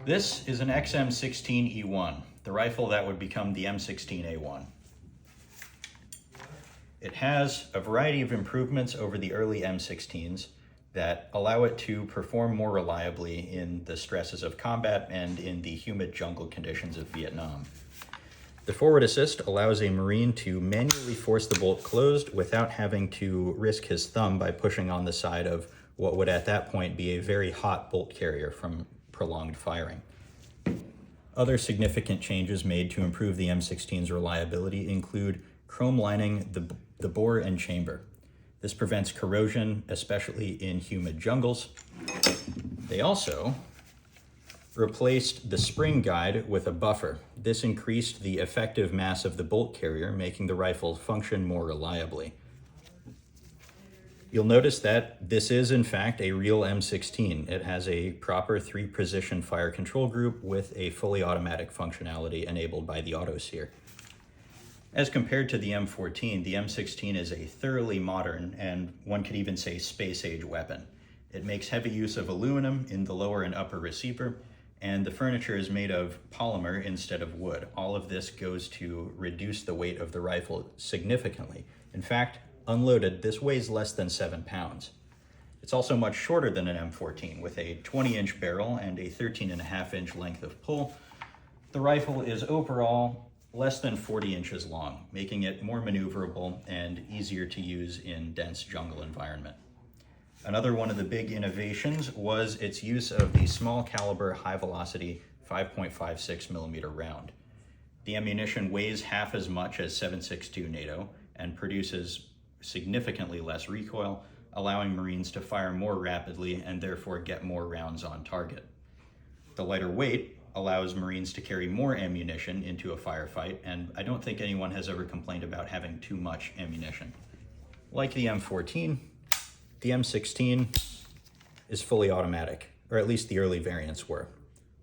This is an XM16E1, the rifle that would become the M16A1. It has a variety of improvements over the early M16s that allow it to perform more reliably in the stresses of combat and in the humid jungle conditions of Vietnam. The forward assist allows a Marine to manually force the bolt closed without having to risk his thumb by pushing on the side of what would at that point be a very hot bolt carrier from prolonged firing. Other significant changes made to improve the M16's reliability include chrome lining the bore and chamber. This prevents corrosion, especially in humid jungles. They also replaced the spring guide with a buffer. This increased the effective mass of the bolt carrier, making the rifle function more reliably. You'll notice that this is in fact a real M16. It has a proper 3-position fire control group with a fully automatic functionality enabled by the auto sear. As compared to the M14, the M16 is a thoroughly modern and one could even say space-age weapon. It makes heavy use of aluminum in the lower and upper receiver, and the furniture is made of polymer instead of wood. All of this goes to reduce the weight of the rifle significantly. In fact, unloaded, this weighs less than 7 pounds. It's also much shorter than an M14, with a 20-inch barrel and a 13.5-inch length of pull. The rifle is overall less than 40 inches long, making it more maneuverable and easier to use in dense jungle environment. Another one of the big innovations was its use of the small caliber high velocity 5.56 millimeter round. The ammunition weighs half as much as 7.62 NATO and produces significantly less recoil, allowing Marines to fire more rapidly and therefore get more rounds on target. The lighter weight allows Marines to carry more ammunition into a firefight, and I don't think anyone has ever complained about having too much ammunition. Like the M14, the M16 is fully automatic, or at least the early variants were.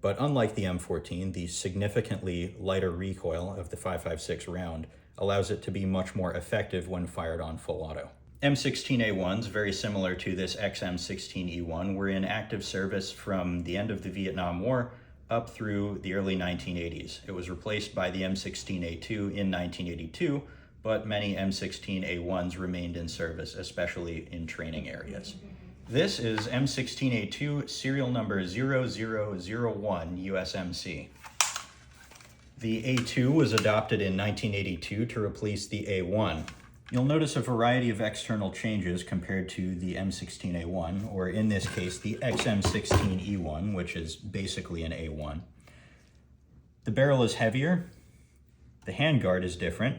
But unlike the M14, the significantly lighter recoil of the 5.56 round allows it to be much more effective when fired on full auto. M16A1s, very similar to this XM16E1, were in active service from the end of the Vietnam War up through the early 1980s. It was replaced by the M16A2 in 1982, but many M16A1s remained in service, especially in training areas. This is M16A2 serial number 0001 USMC. The A2 was adopted in 1982 to replace the A1. You'll notice a variety of external changes compared to the M16A1, or in this case, the XM16E1, which is basically an A1. The barrel is heavier. The handguard is different.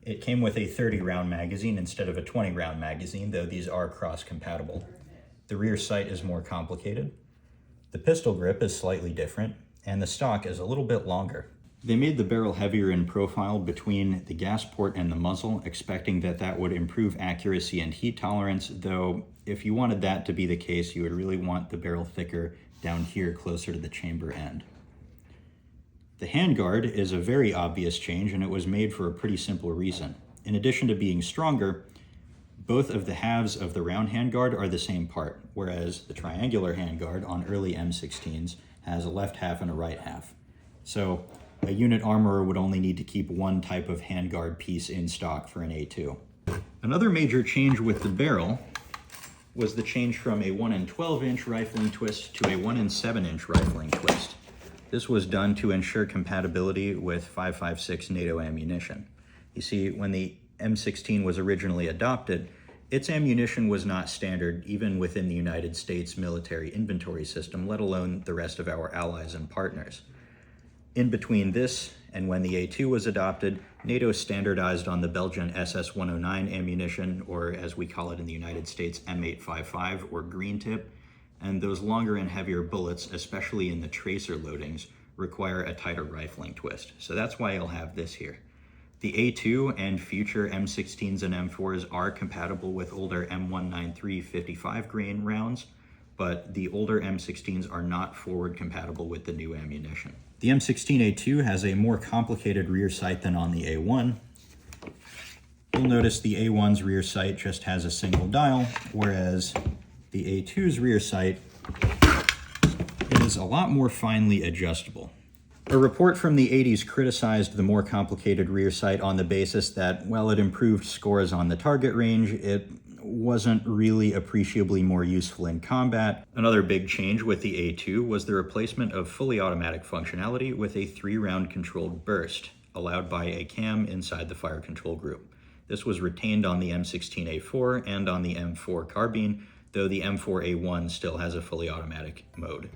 It came with a 30-round magazine instead of a 20-round magazine, though these are cross-compatible. The rear sight is more complicated. The pistol grip is slightly different, and the stock is a little bit longer. They made the barrel heavier in profile between the gas port and the muzzle, expecting that that would improve accuracy and heat tolerance, though if you wanted that to be the case, you would really want the barrel thicker down here closer to the chamber end. The handguard is a very obvious change, and it was made for a pretty simple reason. In addition to being stronger, both of the halves of the round handguard are the same part, whereas the triangular handguard on early M16s has a left half and a right half. So a unit armorer would only need to keep one type of handguard piece in stock for an A2. Another major change with the barrel was the change from a 1 12-inch rifling twist to a 1 7-inch rifling twist. This was done to ensure compatibility with 5.56 NATO ammunition. You see, when the M16 was originally adopted, its ammunition was not standard even within the United States military inventory system, let alone the rest of our allies and partners. In between this and when the A2 was adopted, NATO standardized on the Belgian SS-109 ammunition, or as we call it in the United States, M855 or green tip, and those longer and heavier bullets, especially in the tracer loadings, require a tighter rifling twist. So that's why you'll have this here. The A2 and future M16s and M4s are compatible with older M193 55 grain rounds, but the older M16s are not forward compatible with the new ammunition. The M16A2 has a more complicated rear sight than on the A1. You'll notice the A1's rear sight just has a single dial, whereas the A2's rear sight is is a lot more finely adjustable. A report from the 80s criticized the more complicated rear sight on the basis that, while it improved scores on the target range, it wasn't really appreciably more useful in combat. Another big change with the A2 was the replacement of fully automatic functionality with a 3-round controlled burst, allowed by a cam inside the fire control group. This was retained on the M16A4 and on the M4 carbine, though the M4A1 still has a fully automatic mode.